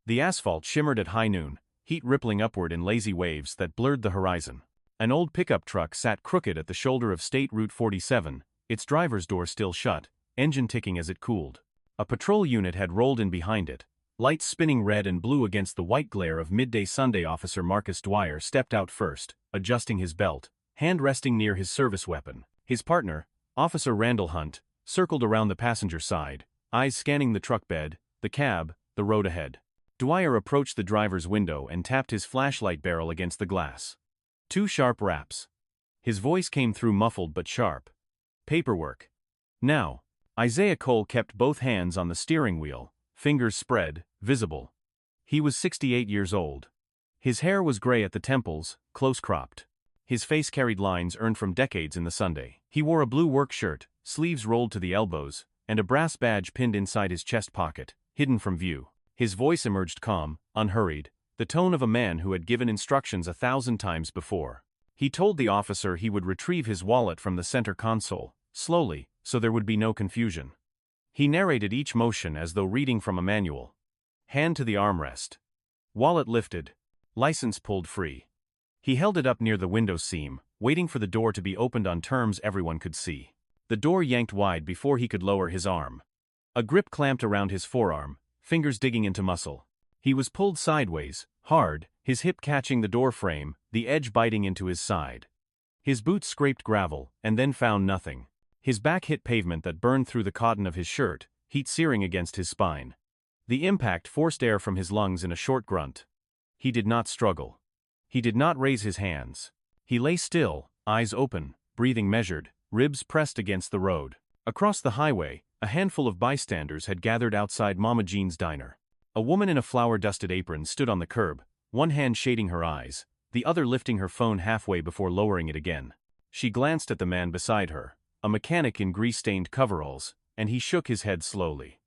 The asphalt shimmered at high noon, heat rippling upward in lazy waves that blurred the horizon. An old pickup truck sat crooked at the shoulder of State Route 47, its driver's door still shut, engine ticking as it cooled. A patrol unit had rolled in behind it. Lights spinning red and blue against the white glare of midday Sunday. Officer Marcus Dwyer stepped out first, adjusting his belt, hand resting near his service weapon. His partner, Officer Randall Hunt, circled around the passenger side, eyes scanning the truck bed, the cab, the road ahead. Dwyer approached the driver's window and tapped his flashlight barrel against the glass. 2 sharp raps. His voice came through muffled but sharp. Paperwork. Now. Isaiah Cole kept both hands on the steering wheel, fingers spread, visible. He was 68 years old. His hair was gray at the temples, close-cropped. His face carried lines earned from decades in the Sunday. He wore a blue work shirt, sleeves rolled to the elbows, and a brass badge pinned inside his chest pocket, hidden from view. His voice emerged calm, unhurried, the tone of a man who had given instructions 1,000 times before. He told the officer he would retrieve his wallet from the center console, slowly, so there would be no confusion. He narrated each motion as though reading from a manual. Hand to the armrest. Wallet lifted. License pulled free. He held it up near the window seam, waiting for the door to be opened on terms everyone could see. The door yanked wide before he could lower his arm. A grip clamped around his forearm, fingers digging into muscle. He was pulled sideways, hard, his hip catching the door frame, the edge biting into his side. His boots scraped gravel, and then found nothing. His back hit pavement that burned through the cotton of his shirt, heat searing against his spine. The impact forced air from his lungs in a short grunt. He did not struggle. He did not raise his hands. He lay still, eyes open, breathing measured, ribs pressed against the road. Across the highway, a handful of bystanders had gathered outside Mama Jean's diner. A woman in a flour-dusted apron stood on the curb, one hand shading her eyes, the other lifting her phone halfway before lowering it again. She glanced at the man beside her, a mechanic in grease-stained coveralls, and he shook his head slowly.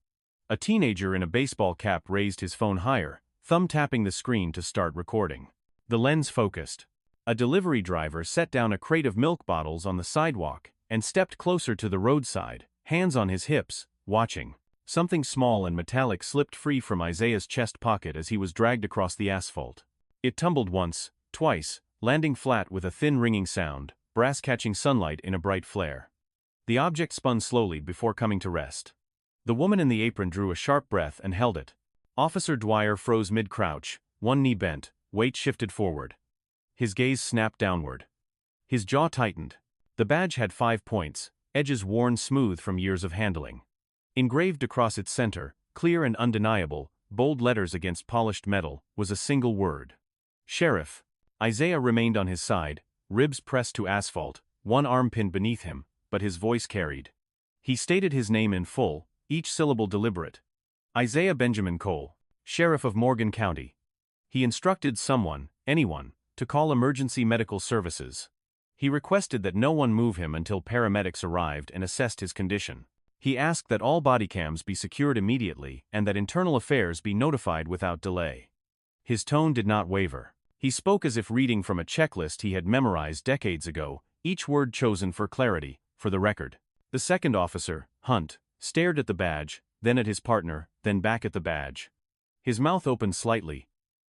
A teenager in a baseball cap raised his phone higher, thumb tapping the screen to start recording. The lens focused. A delivery driver set down a crate of milk bottles on the sidewalk and stepped closer to the roadside, hands on his hips, watching. Something small and metallic slipped free from Isaiah's chest pocket as he was dragged across the asphalt. It tumbled once, twice, landing flat with a thin ringing sound, brass catching sunlight in a bright flare. The object spun slowly before coming to rest. The woman in the apron drew a sharp breath and held it. Officer Dwyer froze mid-crouch, one knee bent, weight shifted forward. His gaze snapped downward. His jaw tightened. The badge had 5 points, edges worn smooth from years of handling. Engraved across its center, clear and undeniable, bold letters against polished metal, was a single word. Sheriff. Isaiah remained on his side, ribs pressed to asphalt, one arm pinned beneath him, but his voice carried. He stated his name in full, each syllable deliberate. Isaiah Benjamin Cole, Sheriff of Morgan County. He instructed someone, anyone, to call emergency medical services. He requested that no one move him until paramedics arrived and assessed his condition. He asked that all body cams be secured immediately and that internal affairs be notified without delay. His tone did not waver. He spoke as if reading from a checklist he had memorized decades ago, each word chosen for clarity, for the record. The second officer, Hunt, stared at the badge, then at his partner, then back at the badge. His mouth opened slightly.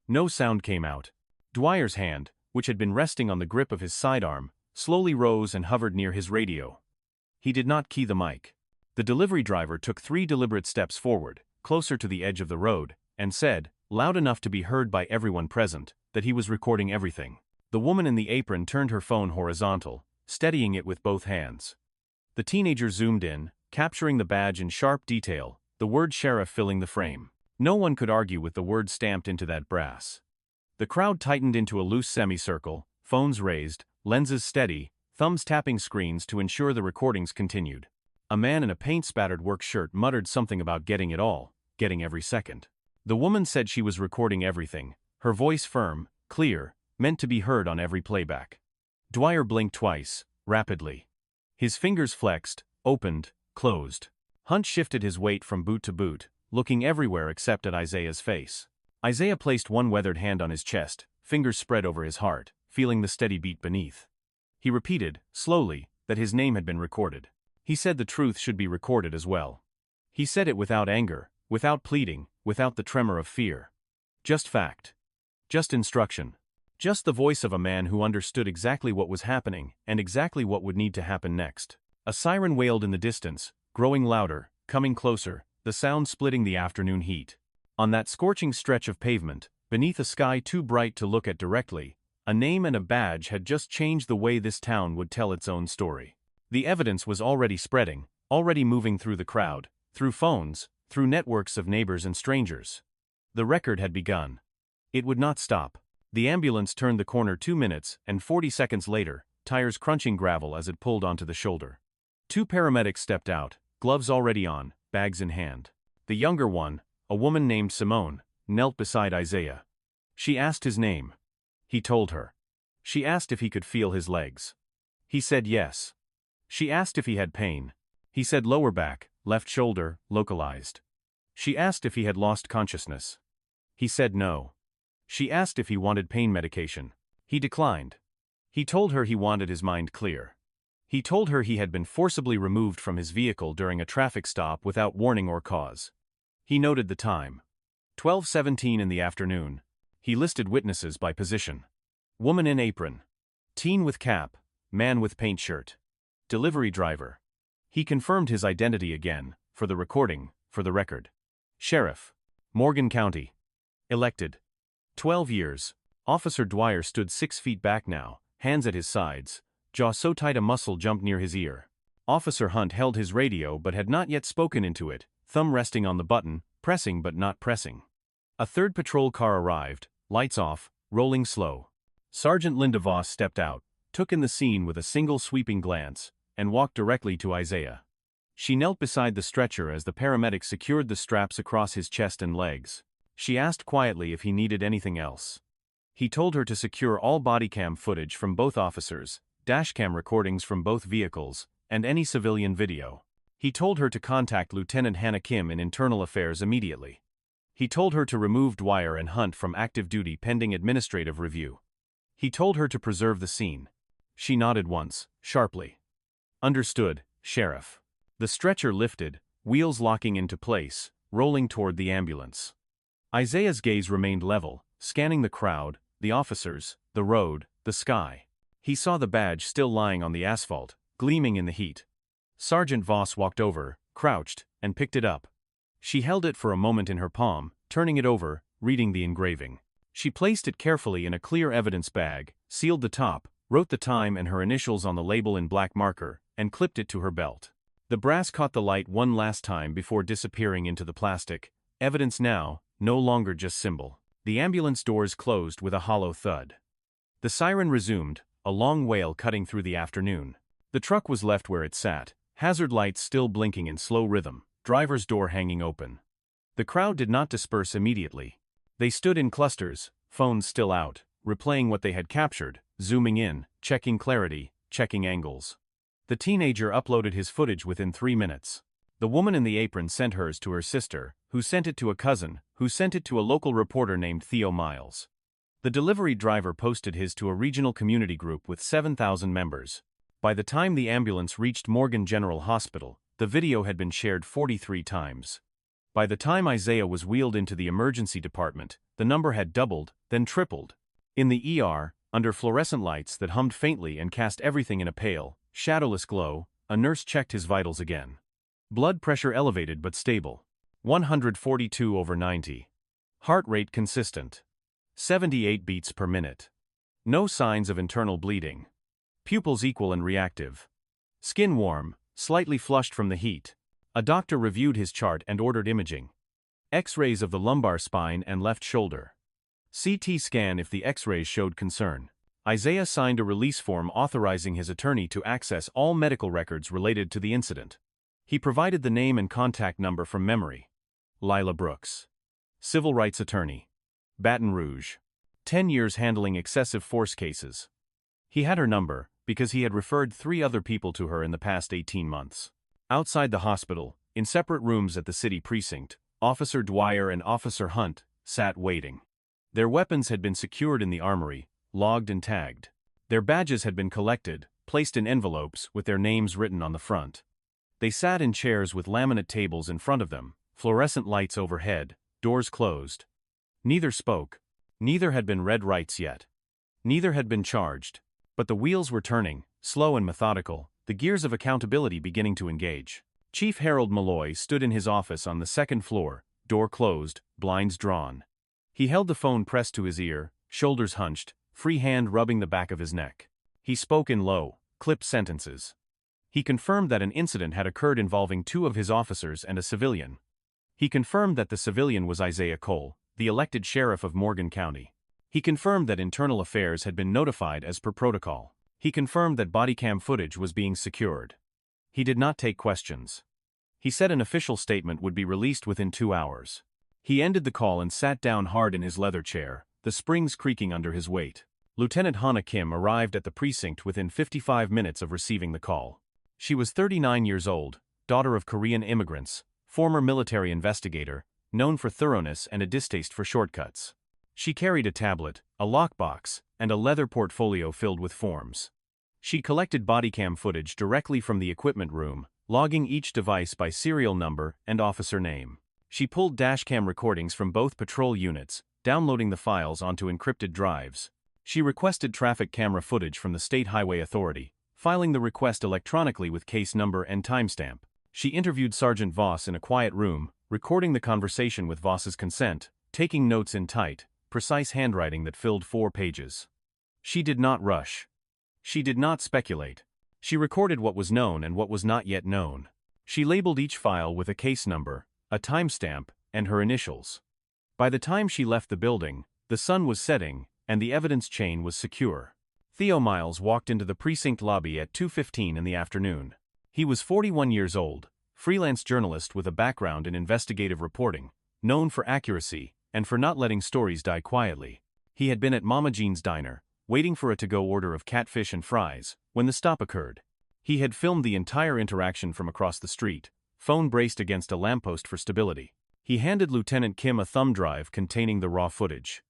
No sound came out. Dwyer's hand, which had been resting on the grip of his sidearm, slowly rose and hovered near his radio. He did not key the mic. The delivery driver took 3 deliberate steps forward, closer to the edge of the road, and said, loud enough to be heard by everyone present, that he was recording everything. The woman in the apron turned her phone horizontal, steadying it with both hands. The teenager zoomed in, capturing the badge in sharp detail, the word sheriff filling the frame. No one could argue with the word stamped into that brass. The crowd tightened into a loose semicircle, phones raised, lenses steady, thumbs tapping screens to ensure the recordings continued. A man in a paint-spattered work shirt muttered something about getting it all, getting every second. The woman said she was recording everything, her voice firm, clear, meant to be heard on every playback. Dwyer blinked twice, rapidly. His fingers flexed, opened, closed. Hunt shifted his weight from boot to boot, looking everywhere except at Isaiah's face. Isaiah placed one weathered hand on his chest, fingers spread over his heart, feeling the steady beat beneath. He repeated, slowly, that his name had been recorded. He said the truth should be recorded as well. He said it without anger, without pleading, without the tremor of fear. Just fact. Just instruction. Just the voice of a man who understood exactly what was happening and exactly what would need to happen next. A siren wailed in the distance, growing louder, coming closer, the sound splitting the afternoon heat. On that scorching stretch of pavement, beneath a sky too bright to look at directly, a name and a badge had just changed the way this town would tell its own story. The evidence was already spreading, already moving through the crowd, through phones, through networks of neighbors and strangers. The record had begun. It would not stop. The ambulance turned the corner 2 minutes, and 40 seconds later, tires crunching gravel as it pulled onto the shoulder. 2 paramedics stepped out, gloves already on, bags in hand. The younger one, a woman named Simone, knelt beside Isaiah. She asked his name. He told her. She asked if he could feel his legs. He said yes. She asked if he had pain. He said lower back, left shoulder, localized. She asked if he had lost consciousness. He said no. She asked if he wanted pain medication. He declined. He told her he wanted his mind clear. He told her he had been forcibly removed from his vehicle during a traffic stop without warning or cause. He noted the time. 12:17 in the afternoon. He listed witnesses by position. Woman in apron. Teen with cap. Man with paint shirt. Delivery driver. He confirmed his identity again, for the recording, for the record. Sheriff. Morgan County. Elected. 12 years. Officer Dwyer stood 6 feet back now, hands at his sides, jaw so tight a muscle jumped near his ear. Officer Hunt held his radio but had not yet spoken into it, thumb resting on the button, pressing but not pressing. A third patrol car arrived, lights off, rolling slow. Sergeant Linda Voss stepped out, took in the scene with a single sweeping glance, and walked directly to Isaiah. She knelt beside the stretcher as the paramedic secured the straps across his chest and legs. She asked quietly if he needed anything else. He told her to secure all bodycam footage from both officers, dashcam recordings from both vehicles, and any civilian video. He told her to contact Lieutenant Hannah Kim in Internal Affairs immediately. He told her to remove Dwyer and Hunt from active duty pending administrative review. He told her to preserve the scene. She nodded once, sharply. Understood, Sheriff. The stretcher lifted, wheels locking into place, rolling toward the ambulance. Isaiah's gaze remained level, scanning the crowd, the officers, the road, the sky. He saw the badge still lying on the asphalt, gleaming in the heat. Sergeant Voss walked over, crouched, and picked it up. She held it for a moment in her palm, turning it over, reading the engraving. She placed it carefully in a clear evidence bag, sealed the top, wrote the time and her initials on the label in black marker, and clipped it to her belt. The brass caught the light one last time before disappearing into the plastic. Evidence now, no longer just symbol. The ambulance doors closed with a hollow thud. The siren resumed, a long wail cutting through the afternoon. The truck was left where it sat, hazard lights still blinking in slow rhythm, driver's door hanging open. The crowd did not disperse immediately. They stood in clusters, phones still out, replaying what they had captured, zooming in, checking clarity, checking angles. The teenager uploaded his footage within 3 minutes. The woman in the apron sent hers to her sister, who sent it to a cousin, who sent it to a local reporter named Theo Miles. The delivery driver posted his to a regional community group with 7,000 members. By the time the ambulance reached Morgan General Hospital, the video had been shared 43 times. By the time Isaiah was wheeled into the emergency department, the number had doubled, then tripled. In the ER, under fluorescent lights that hummed faintly and cast everything in a pale, shadowless glow, a nurse checked his vitals again. Blood pressure elevated but stable. 142/90. Heart rate consistent. 78 beats per minute. No signs of internal bleeding. Pupils equal and reactive. Skin warm, slightly flushed from the heat. A doctor reviewed his chart and ordered imaging. X-rays of the lumbar spine and left shoulder. CT scan if the X-rays showed concern. Isaiah signed a release form authorizing his attorney to access all medical records related to the incident. He provided the name and contact number from memory. Lila Brooks. Civil rights attorney. Baton Rouge. 10 years handling excessive force cases. He had her number, because he had referred 3 other people to her in the past 18 months. Outside the hospital, in separate rooms at the city precinct, Officer Dwyer and Officer Hunt sat waiting. Their weapons had been secured in the armory, logged and tagged. Their badges had been collected, placed in envelopes with their names written on the front. They sat in chairs with laminate tables in front of them, fluorescent lights overhead, doors closed. Neither spoke. Neither had been read rights yet. Neither had been charged. But the wheels were turning, slow and methodical, the gears of accountability beginning to engage. Chief Harold Malloy stood in his office on the second floor, door closed, blinds drawn. He held the phone pressed to his ear, shoulders hunched, free hand rubbing the back of his neck. He spoke in low, clipped sentences. He confirmed that an incident had occurred involving 2 of his officers and a civilian. He confirmed that the civilian was Isaiah Cole, the elected sheriff of Morgan County. He confirmed that internal affairs had been notified as per protocol. He confirmed that bodycam footage was being secured. He did not take questions. He said an official statement would be released within 2 hours. He ended the call and sat down hard in his leather chair, the springs creaking under his weight. Lieutenant Hana Kim arrived at the precinct within 55 minutes of receiving the call. She was 39 years old, daughter of Korean immigrants, former military investigator, known for thoroughness and a distaste for shortcuts. She carried a tablet, a lockbox, and a leather portfolio filled with forms. She collected bodycam footage directly from the equipment room, logging each device by serial number and officer name. She pulled dashcam recordings from both patrol units, downloading the files onto encrypted drives. She requested traffic camera footage from the State Highway Authority, filing the request electronically with case number and timestamp. She interviewed Sergeant Voss in a quiet room, recording the conversation with Voss's consent, taking notes in tight, precise handwriting that filled 4 pages. She did not rush. She did not speculate. She recorded what was known and what was not yet known. She labeled each file with a case number, a timestamp, and her initials. By the time she left the building, the sun was setting, and the evidence chain was secure. Theo Miles walked into the precinct lobby at 2:15 in the afternoon. He was 41 years old, freelance journalist with a background in investigative reporting, known for accuracy and for not letting stories die quietly. He had been at Mama Jean's diner, waiting for a to-go order of catfish and fries, when the stop occurred. He had filmed the entire interaction from across the street, phone braced against a lamppost for stability. He handed Lieutenant Kim a thumb drive containing the raw footage.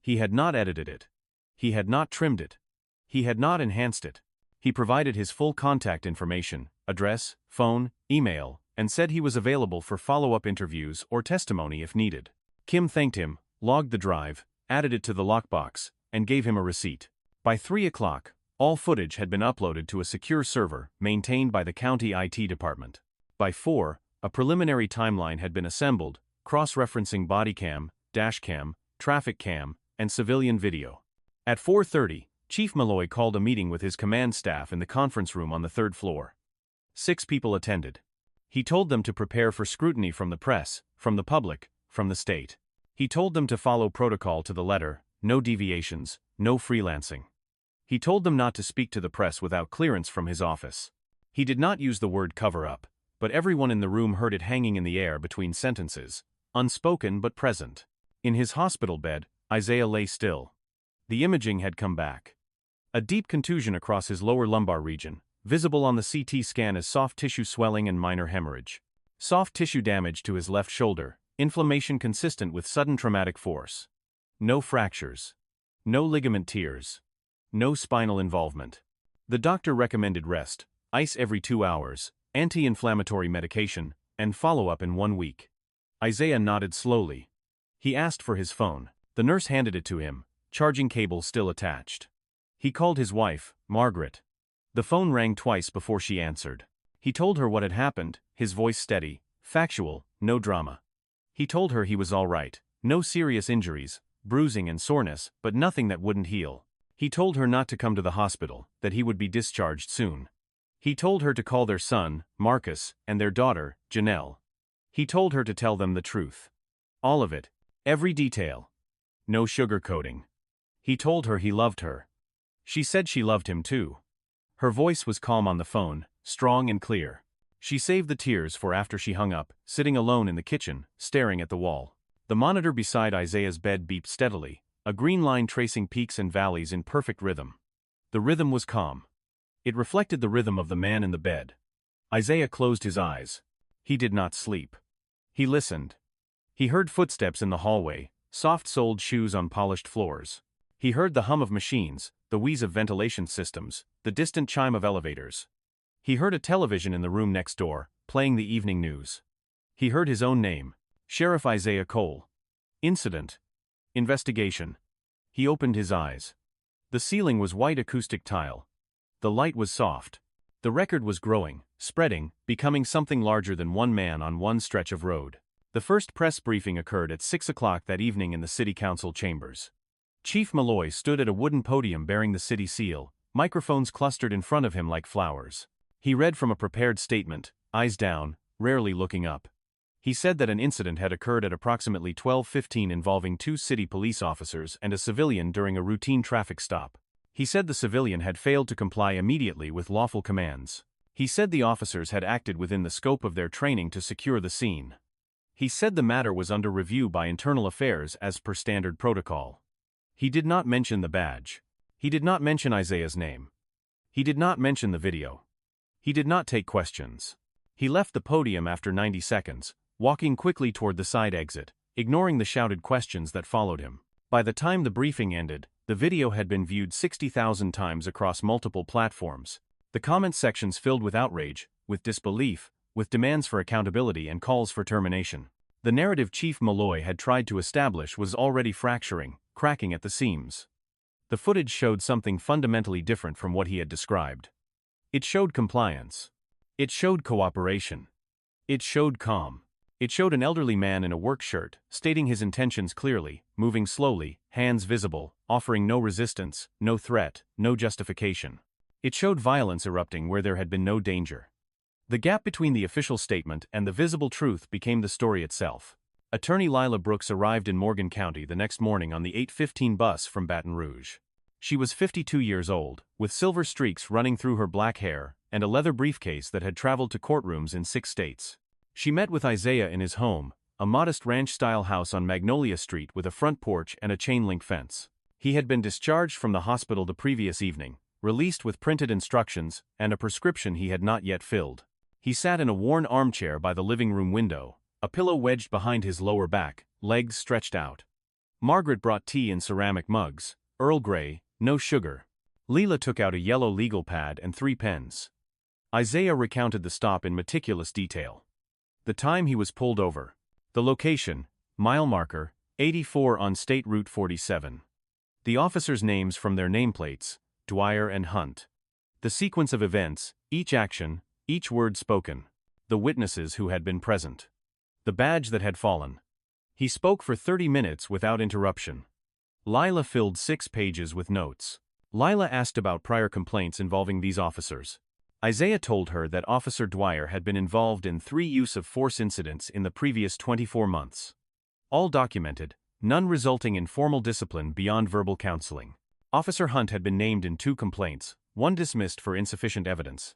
He had not edited it. He had not trimmed it. He had not enhanced it. He provided his full contact information, address, phone, email, and said he was available for follow-up interviews or testimony if needed. Kim thanked him, logged the drive, added it to the lockbox, and gave him a receipt. By 3 o'clock, all footage had been uploaded to a secure server maintained by the county IT department. By 4, a preliminary timeline had been assembled, cross-referencing bodycam, dashcam, traffic cam, and civilian video. At 4:30, Chief Malloy called a meeting with his command staff in the conference room on the 3rd floor. 6 people attended. He told them to prepare for scrutiny from the press, from the public, from the state. He told them to follow protocol to the letter, no deviations, no freelancing. He told them not to speak to the press without clearance from his office. He did not use the word cover-up, but everyone in the room heard it hanging in the air between sentences, unspoken but present. In his hospital bed, Isaiah lay still. The imaging had come back. A deep contusion across his lower lumbar region, visible on the CT scan as soft tissue swelling and minor hemorrhage. Soft tissue damage to his left shoulder, inflammation consistent with sudden traumatic force. No fractures. No ligament tears. No spinal involvement. The doctor recommended rest, ice every 2 hours, anti-inflammatory medication, and follow-up in 1 week. Isaiah nodded slowly. He asked for his phone. The nurse handed it to him, charging cable still attached. He called his wife, Margaret. The phone rang twice before she answered. He told her what had happened, his voice steady, factual, no drama. He told her he was all right, no serious injuries, bruising and soreness, but nothing that wouldn't heal. He told her not to come to the hospital, that he would be discharged soon. He told her to call their son, Marcus, and their daughter, Janelle. He told her to tell them the truth. All of it, every detail. No sugarcoating. He told her he loved her. She said she loved him too. Her voice was calm on the phone, strong and clear. She saved the tears for after she hung up, sitting alone in the kitchen, staring at the wall. The monitor beside Isaiah's bed beeped steadily, a green line tracing peaks and valleys in perfect rhythm. The rhythm was calm. It reflected the rhythm of the man in the bed. Isaiah closed his eyes. He did not sleep. He listened. He heard footsteps in the hallway, soft-soled shoes on polished floors. He heard the hum of machines, the wheeze of ventilation systems, the distant chime of elevators. He heard a television in the room next door, playing the evening news. He heard his own name, Sheriff Isaiah Cole. Incident. Investigation. He opened his eyes. The ceiling was white acoustic tile. The light was soft. The record was growing, spreading, becoming something larger than one man on one stretch of road. The first press briefing occurred at 6 o'clock that evening in the city council chambers. Chief Malloy stood at a wooden podium bearing the city seal, microphones clustered in front of him like flowers. He read from a prepared statement, eyes down, rarely looking up. He said that an incident had occurred at approximately 12:15 involving 2 city police officers and a civilian during a routine traffic stop. He said the civilian had failed to comply immediately with lawful commands. He said the officers had acted within the scope of their training to secure the scene. He said the matter was under review by Internal Affairs as per standard protocol. He did not mention the badge. He did not mention Isaiah's name. He did not mention the video. He did not take questions. He left the podium after 90 seconds, walking quickly toward the side exit, ignoring the shouted questions that followed him. By the time the briefing ended, the video had been viewed 60,000 times across multiple platforms. The comment sections filled with outrage, with disbelief, with demands for accountability and calls for termination. The narrative Chief Malloy had tried to establish was already fracturing, cracking at the seams. The footage showed something fundamentally different from what he had described. It showed compliance. It showed cooperation. It showed calm. It showed an elderly man in a work shirt, stating his intentions clearly, moving slowly, hands visible, offering no resistance, no threat, no justification. It showed violence erupting where there had been no danger. The gap between the official statement and the visible truth became the story itself. Attorney Lila Brooks arrived in Morgan County the next morning on the 8:15 bus from Baton Rouge. She was 52 years old, with silver streaks running through her black hair, and a leather briefcase that had traveled to courtrooms in 6 states. She met with Isaiah in his home, a modest ranch-style house on Magnolia Street with a front porch and a chain-link fence. He had been discharged from the hospital the previous evening, released with printed instructions and a prescription he had not yet filled. He sat in a worn armchair by the living room window, a pillow wedged behind his lower back, legs stretched out. Margaret brought tea in ceramic mugs, Earl Grey, no sugar. Leela took out a yellow legal pad and 3 pens. Isaiah recounted the stop in meticulous detail. The time he was pulled over. The location, mile marker, 84 on State Route 47. The officers' names from their nameplates, Dwyer and Hunt. The sequence of events, each action, each word spoken. The witnesses who had been present. The badge that had fallen. He spoke for 30 minutes without interruption. Lila filled 6 pages with notes. Lila asked about prior complaints involving these officers. Isaiah told her that Officer Dwyer had been involved in 3 use-of-force incidents in the previous 24 months. All documented, none resulting in formal discipline beyond verbal counseling. Officer Hunt had been named in 2 complaints, one dismissed for insufficient evidence.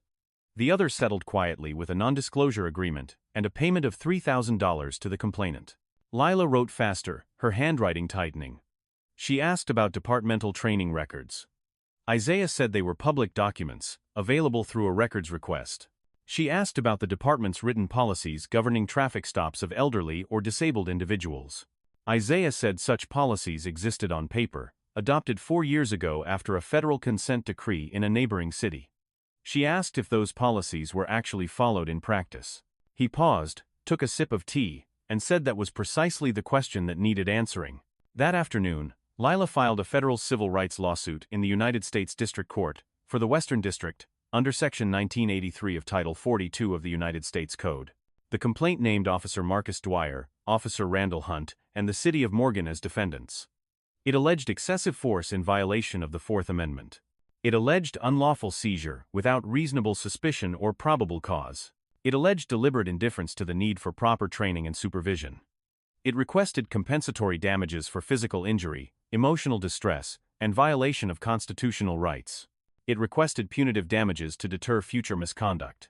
The other settled quietly with a non-disclosure agreement and a payment of $3,000 to the complainant. Lila wrote faster, her handwriting tightening. She asked about departmental training records. Isaiah said they were public documents, available through a records request. She asked about the department's written policies governing traffic stops of elderly or disabled individuals. Isaiah said such policies existed on paper, adopted 4 years ago after a federal consent decree in a neighboring city. She asked if those policies were actually followed in practice. He paused, took a sip of tea, and said that was precisely the question that needed answering. That afternoon, Lila filed a federal civil rights lawsuit in the United States District Court for the Western District, under Section 1983 of Title 42 of the United States Code. The complaint named Officer Marcus Dwyer, Officer Randall Hunt, and the City of Morgan as defendants. It alleged excessive force in violation of the Fourth Amendment. It alleged unlawful seizure without reasonable suspicion or probable cause. It alleged deliberate indifference to the need for proper training and supervision. It requested compensatory damages for physical injury, emotional distress, and violation of constitutional rights. It requested punitive damages to deter future misconduct.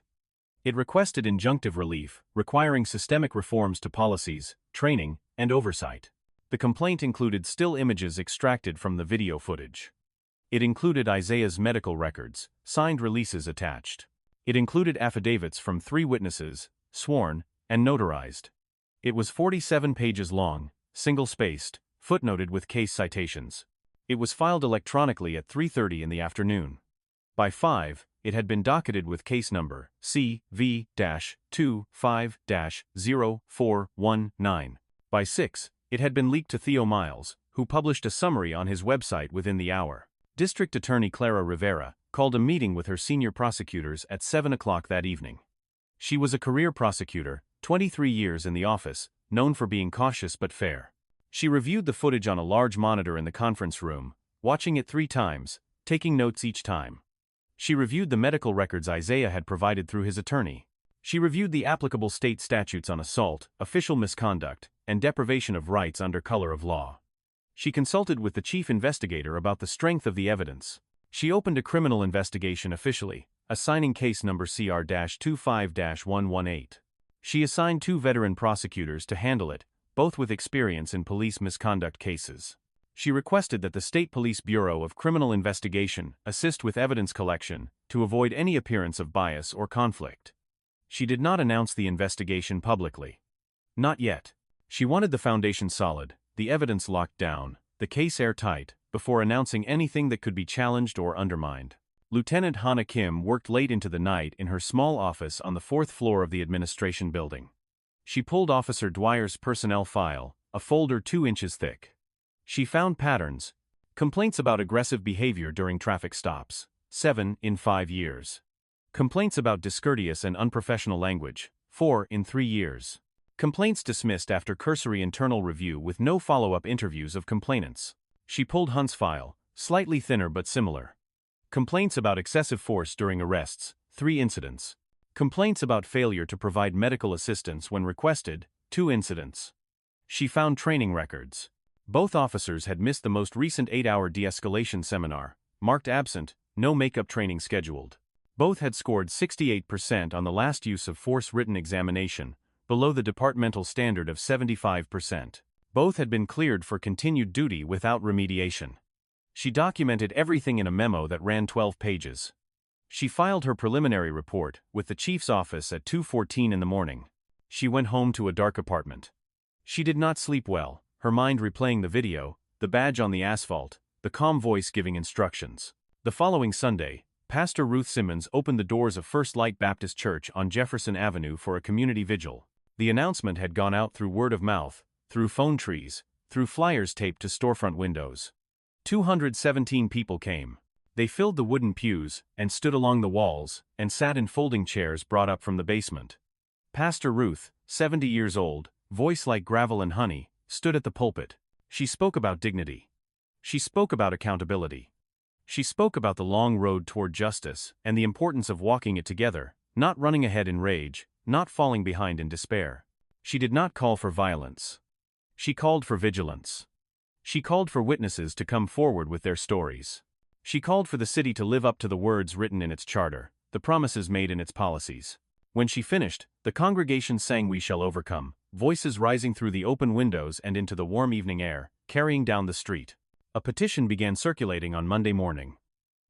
It requested injunctive relief, requiring systemic reforms to policies, training, and oversight. The complaint included still images extracted from the video footage. It included Isaiah's medical records, signed releases attached. It included affidavits from 3 witnesses, sworn, and notarized. It was 47 pages long, single-spaced, footnoted with case citations. It was filed electronically at 3:30 in the afternoon. By 5, it had been docketed with case number CV-25-0419. By 6, it had been leaked to Theo Miles, who who published a summary on his website within the hour. District Attorney Clara Rivera called a meeting with her senior prosecutors at 7 o'clock that evening. She was a career prosecutor, 23 years in the office, known for being cautious but fair. She reviewed the footage on a large monitor in the conference room, watching it 3 times, taking notes each time. She reviewed the medical records Isaiah had provided through his attorney. She reviewed the applicable state statutes on assault, official misconduct, and deprivation of rights under color of law. She consulted with the chief investigator about the strength of the evidence. She opened a criminal investigation officially, assigning case number CR-25-118. She assigned 2 veteran prosecutors to handle it, both with experience in police misconduct cases. She requested that the State Police Bureau of Criminal Investigation assist with evidence collection to avoid any appearance of bias or conflict. She did not announce the investigation publicly. Not yet. She wanted the foundation solid, the evidence locked down, the case airtight, before announcing anything that could be challenged or undermined. Lieutenant Hannah Kim worked late into the night in her small office on the 4th floor of the administration building. She pulled Officer Dwyer's personnel file, a folder 2 inches thick. She found patterns. Complaints about aggressive behavior during traffic stops, 7 in 5 years. Complaints about discourteous and unprofessional language, 4 in 3 years. Complaints dismissed after cursory internal review with no follow-up interviews of complainants. She pulled Hunt's file, slightly thinner but similar. Complaints about excessive force during arrests, 3 incidents. Complaints about failure to provide medical assistance when requested, 2 incidents. She found training records. Both officers had missed the most recent 8-hour de-escalation seminar, marked absent, no makeup training scheduled. Both had scored 68% on the last use of force written examination, below the departmental standard of 75%. Both had been cleared for continued duty without remediation. She documented everything in a memo that ran 12 pages. She filed her preliminary report with the chief's office at 2:14 in the morning. She went home to a dark apartment. She did not sleep well, her mind replaying the video, the badge on the asphalt, the calm voice giving instructions. The following Sunday, Pastor Ruth Simmons opened the doors of First Light Baptist Church on Jefferson Avenue for a community vigil. The announcement had gone out through word of mouth, through phone trees, through flyers taped to storefront windows. 217 people came. They filled the wooden pews, and stood along the walls, and sat in folding chairs brought up from the basement. Pastor Ruth, 70 years old, voice like gravel and honey, stood at the pulpit. She spoke about dignity. She spoke about accountability. She spoke about the long road toward justice and the importance of walking it together, not running ahead in rage, not falling behind in despair. She did not call for violence. She called for vigilance. She called for witnesses to come forward with their stories. She called for the city to live up to the words written in its charter, the promises made in its policies. When she finished, the congregation sang "We Shall Overcome," voices rising through the open windows and into the warm evening air, carrying down the street. A petition began circulating on Monday morning.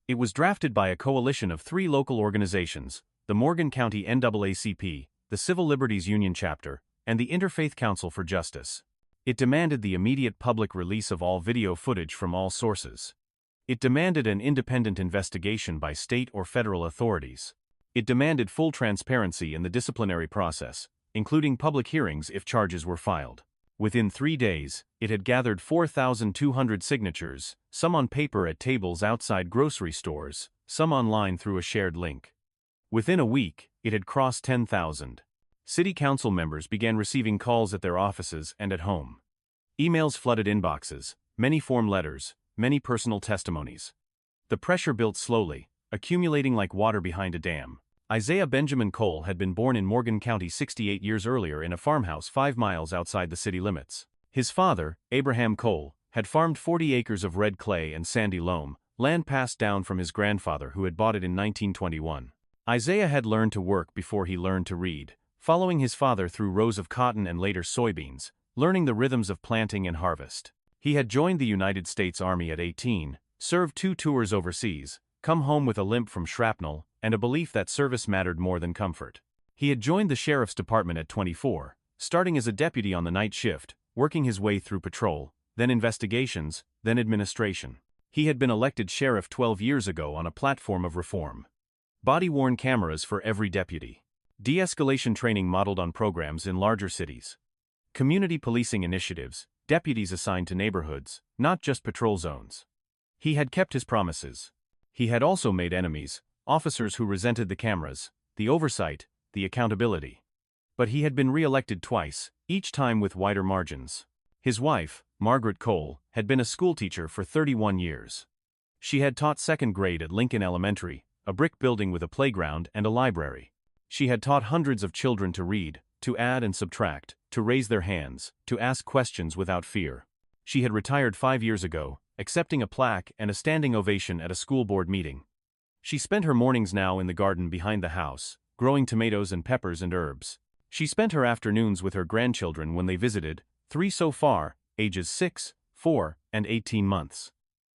It was drafted by a coalition of 3 local organizations, the Morgan County NAACP, the Civil Liberties Union Chapter, and the Interfaith Council for Justice. It demanded the immediate public release of all video footage from all sources. It demanded an independent investigation by state or federal authorities. It demanded full transparency in the disciplinary process, including public hearings if charges were filed. Within 3 days, it had gathered 4,200 signatures, some on paper at tables outside grocery stores, some online through a shared link. Within a week, it had crossed 10,000. City council members began receiving calls at their offices and at home. Emails flooded inboxes, many form letters, many personal testimonies. The pressure built slowly, accumulating like water behind a dam. Isaiah Benjamin Cole had been born in Morgan County 68 years earlier in a farmhouse 5 miles outside the city limits. His father, Abraham Cole, had farmed 40 acres of red clay and sandy loam, land passed down from his grandfather who had bought it in 1921. Isaiah had learned to work before he learned to read, following his father through rows of cotton and later soybeans, learning the rhythms of planting and harvest. He had joined the United States Army at 18, served 2 tours overseas, come home with a limp from shrapnel, and a belief that service mattered more than comfort. He had joined the sheriff's department at 24, starting as a deputy on the night shift, working his way through patrol, then investigations, then administration. He had been elected sheriff 12 years ago on a platform of reform. Body-worn cameras for every deputy. De-escalation training modeled on programs in larger cities. Community policing initiatives, deputies assigned to neighborhoods, not just patrol zones. He had kept his promises. He had also made enemies, officers who resented the cameras, the oversight, the accountability. But he had been re-elected twice, each time with wider margins. His wife, Margaret Cole, had been a schoolteacher for 31 years. She had taught second grade at Lincoln Elementary, a brick building with a playground and a library. She had taught hundreds of children to read, to add and subtract, to raise their hands, to ask questions without fear. She had retired 5 years ago, accepting a plaque and a standing ovation at a school board meeting. She spent her mornings now in the garden behind the house, growing tomatoes and peppers and herbs. She spent her afternoons with her grandchildren when they visited, 3 so far, ages 6, 4, and 18 months.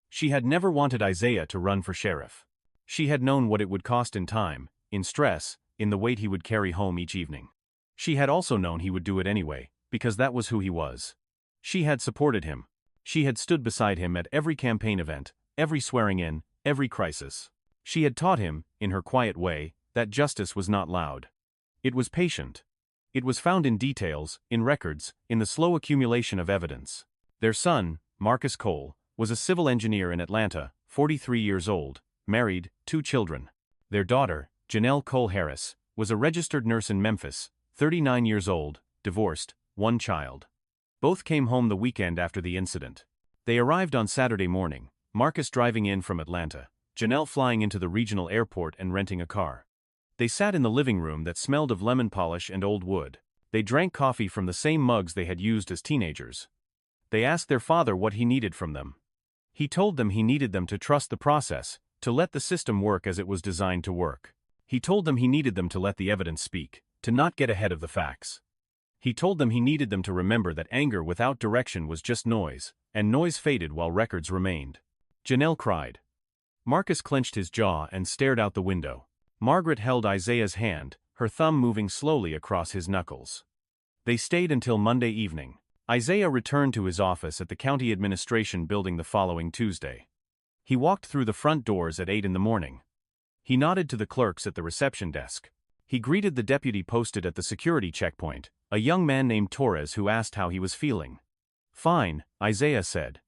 She had never wanted Isaiah to run for sheriff. She had known what it would cost in time, in stress, in the weight he would carry home each evening. She had also known he would do it anyway, because that was who he was. She had supported him. She had stood beside him at every campaign event, every swearing-in, every crisis. She had taught him, in her quiet way, that justice was not loud. It was patient. It was found in details, in records, in the slow accumulation of evidence. Their son, Marcus Cole, was a civil engineer in Atlanta, 43 years old, married, 2 children. Their daughter, Janelle Cole Harris, was a registered nurse in Memphis, 39 years old, divorced, 1 child. Both came home the weekend after the incident. They arrived on Saturday morning, Marcus driving in from Atlanta, Janelle flying into the regional airport and renting a car. They sat in the living room that smelled of lemon polish and old wood. They drank coffee from the same mugs they had used as teenagers. They asked their father what he needed from them. He told them he needed them to trust the process, to let the system work as it was designed to work. He told them he needed them to let the evidence speak, to not get ahead of the facts. He told them he needed them to remember that anger without direction was just noise, and noise faded while records remained. Janelle cried. Marcus clenched his jaw and stared out the window. Margaret held Isaiah's hand, her thumb moving slowly across his knuckles. They stayed until Monday evening. Isaiah returned to his office at the county administration building the following Tuesday. He walked through the front doors at 8 in the morning. He nodded to the clerks at the reception desk. He greeted the deputy posted at the security checkpoint, a young man named Torres who asked how he was feeling. Fine, Isaiah said.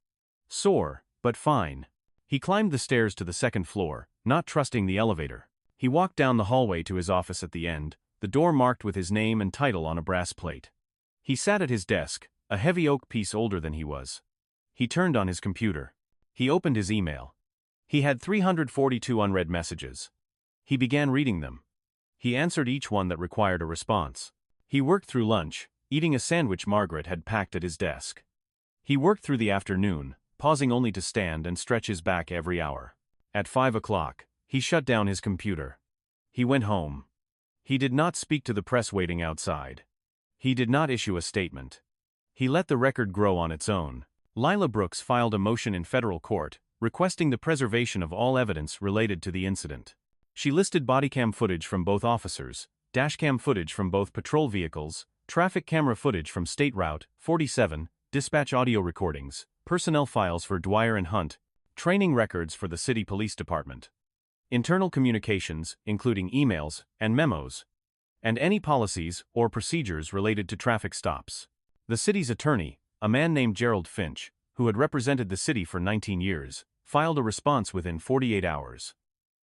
Sore, but fine. He climbed the stairs to the second floor, not trusting the elevator. He walked down the hallway to his office at the end, the door marked with his name and title on a brass plate. He sat at his desk, a heavy oak piece older than he was. He turned on his computer. He opened his email. He had 342 unread messages. He began reading them. He answered each one that required a response. He worked through lunch, eating a sandwich Margaret had packed at his desk. He worked through the afternoon, pausing only to stand and stretch his back every hour. At 5 o'clock, he shut down his computer. He went home. He did not speak to the press waiting outside. He did not issue a statement. He let the record grow on its own. Lila Brooks filed a motion in federal court, requesting the preservation of all evidence related to the incident. She listed bodycam footage from both officers, dashcam footage from both patrol vehicles, traffic camera footage from State Route 47, dispatch audio recordings, personnel files for Dwyer and Hunt, training records for the city police department, internal communications, including emails and memos, and any policies or procedures related to traffic stops. The city's attorney, a man named Gerald Finch, who had represented the city for 19 years, filed a response within 48 hours.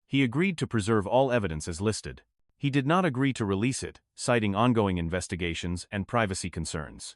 He agreed to preserve all evidence as listed. He did not agree to release it, citing ongoing investigations and privacy concerns.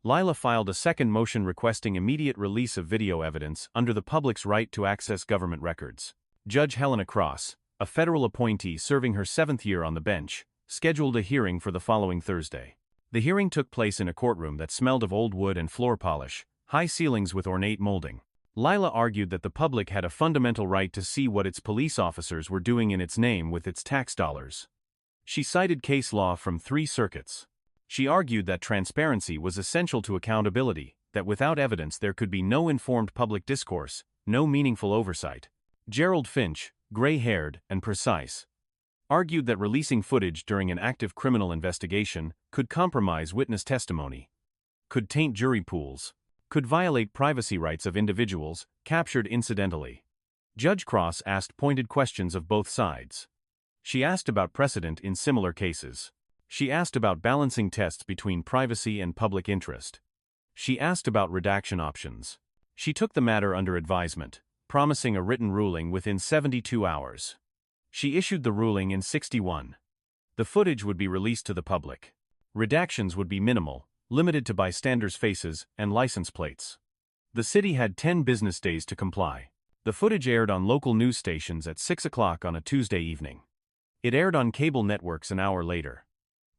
Lila filed a second motion requesting immediate release of video evidence under the public's right to access government records. Judge Helena Cross, a federal appointee serving her 7th year on the bench, scheduled a hearing for the following Thursday. The hearing took place in a courtroom that smelled of old wood and floor polish, high ceilings with ornate molding. Lila argued that the public had a fundamental right to see what its police officers were doing in its name with its tax dollars. She cited case law from 3 circuits. She argued that transparency was essential to accountability, that without evidence there could be no informed public discourse, no meaningful oversight. Gerald Finch, gray-haired and precise, argued that releasing footage during an active criminal investigation could compromise witness testimony, could taint jury pools, could violate privacy rights of individuals captured incidentally. Judge Cross asked pointed questions of both sides. She asked about precedent in similar cases. She asked about balancing tests between privacy and public interest. She asked about redaction options. She took the matter under advisement, promising a written ruling within 72 hours. She issued the ruling in 61. The footage would be released to the public. Redactions would be minimal, limited to bystanders' faces and license plates. The city had 10 business days to comply. The footage aired on local news stations at 6 o'clock on a Tuesday evening. It aired on cable networks an hour later.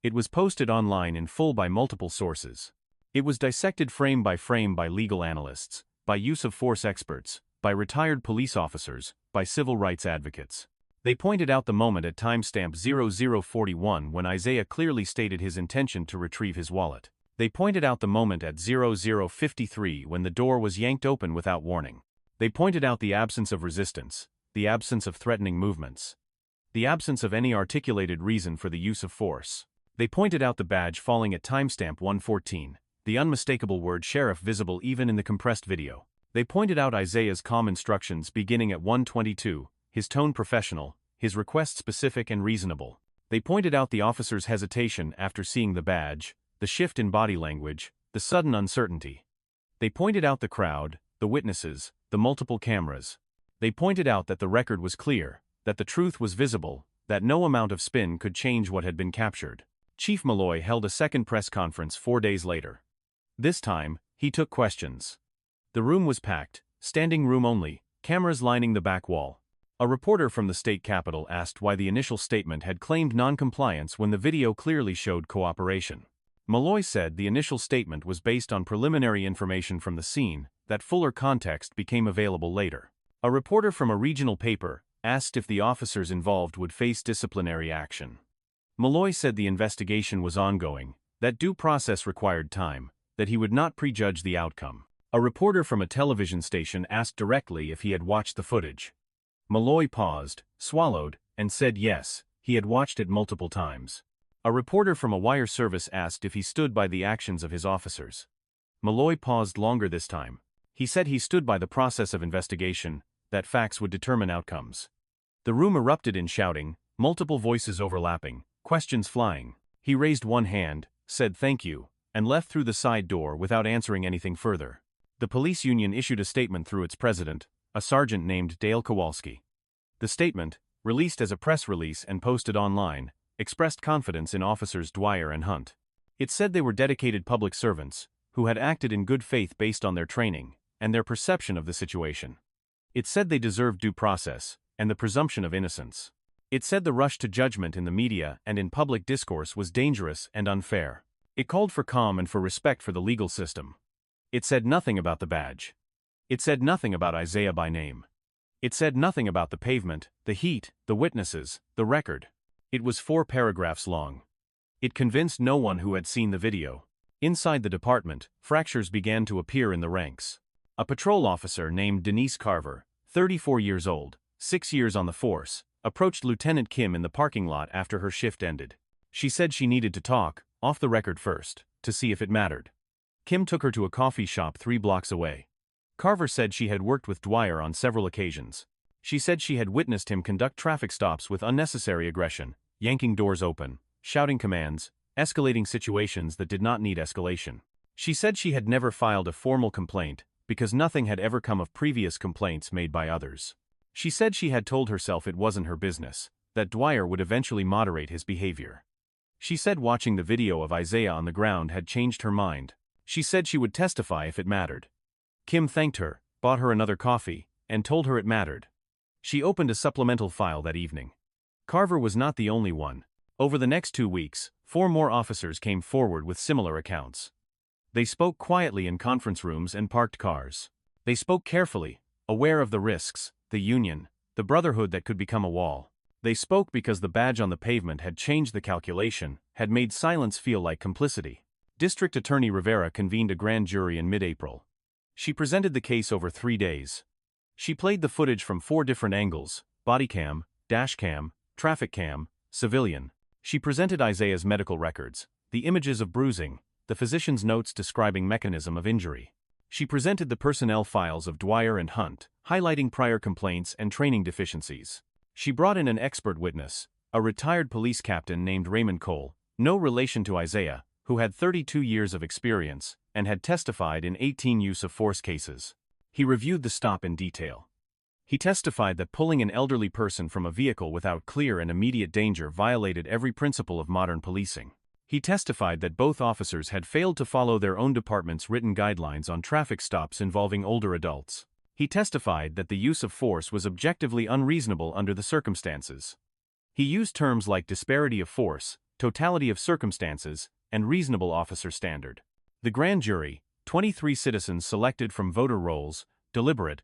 It was posted online in full by multiple sources. It was dissected frame by legal analysts, by use of force experts, by retired police officers, by civil rights advocates. They pointed out the moment at timestamp 0041 when Isaiah clearly stated his intention to retrieve his wallet. They pointed out the moment at 0053 when the door was yanked open without warning. They pointed out the absence of resistance, the absence of threatening movements, the absence of any articulated reason for the use of force. They pointed out the badge falling at timestamp 114, the unmistakable word sheriff visible even in the compressed video. They pointed out Isaiah's calm instructions beginning at 122, his tone professional, his request specific and reasonable. They pointed out the officer's hesitation after seeing the badge, the shift in body language, the sudden uncertainty. They pointed out the crowd, the witnesses, the multiple cameras. They pointed out that the record was clear, that the truth was visible, that no amount of spin could change what had been captured. Chief Malloy held a second press conference 4 days later. This time, he took questions. The room was packed, standing room only, cameras lining the back wall. A reporter from the state capitol asked why the initial statement had claimed non-compliance when the video clearly showed cooperation. Malloy said the initial statement was based on preliminary information from the scene, that fuller context became available later. A reporter from a regional paper asked if the officers involved would face disciplinary action. Malloy said the investigation was ongoing, that due process required time, that he would not prejudge the outcome. A reporter from a television station asked directly if he had watched the footage. Malloy paused, swallowed, and said yes, he had watched it multiple times. A reporter from a wire service asked if he stood by the actions of his officers. Malloy paused longer this time. He said he stood by the process of investigation, that facts would determine outcomes. The room erupted in shouting, multiple voices overlapping, questions flying. He raised one hand, said thank you, and left through the side door without answering anything further. The police union issued a statement through its president, a sergeant named Dale Kowalski. The statement, released as a press release and posted online, expressed confidence in officers Dwyer and Hunt. It said they were dedicated public servants, who had acted in good faith based on their training and their perception of the situation. It said they deserved due process and the presumption of innocence. It said the rush to judgment in the media and in public discourse was dangerous and unfair. It called for calm and for respect for the legal system. It said nothing about the badge. It said nothing about Isaiah by name. It said nothing about the pavement, the heat, the witnesses, the record. It was 4 paragraphs long. It convinced no one who had seen the video. Inside the department, fractures began to appear in the ranks. A patrol officer named Denise Carver, 34 years old, 6 years on the force, approached Lieutenant Kim in the parking lot after her shift ended. She said she needed to talk, off the record first, to see if it mattered. Kim took her to a coffee shop 3 blocks away. Carver said she had worked with Dwyer on several occasions. She said she had witnessed him conduct traffic stops with unnecessary aggression, yanking doors open, shouting commands, escalating situations that did not need escalation. She said she had never filed a formal complaint, because nothing had ever come of previous complaints made by others. She said she had told herself it wasn't her business, that Dwyer would eventually moderate his behavior. She said watching the video of Isaiah on the ground had changed her mind. She said she would testify if it mattered. Kim thanked her, bought her another coffee, and told her it mattered. She opened a supplemental file that evening. Carver was not the only one. Over the next 2 weeks, 4 more officers came forward with similar accounts. They spoke quietly in conference rooms and parked cars. They spoke carefully, aware of the risks, the union, the brotherhood that could become a wall. They spoke because the badge on the pavement had changed the calculation, had made silence feel like complicity. District Attorney Rivera convened a grand jury in mid-April. She presented the case over 3 days. She played the footage from 4 different angles: body cam, dash cam, traffic cam, civilian. She presented Isaiah's medical records, the images of bruising, the physician's notes describing mechanism of injury. She presented the personnel files of Dwyer and Hunt, highlighting prior complaints and training deficiencies. She brought in an expert witness, a retired police captain named Raymond Cole, no relation to Isaiah, who had 32 years of experience, and had testified in 18 use-of-force cases. He reviewed the stop in detail. He testified that pulling an elderly person from a vehicle without clear and immediate danger violated every principle of modern policing. He testified that both officers had failed to follow their own department's written guidelines on traffic stops involving older adults. He testified that the use of force was objectively unreasonable under the circumstances. He used terms like disparity of force, totality of circumstances, and reasonable officer standard. The grand jury, 23 citizens selected from voter rolls, deliberate,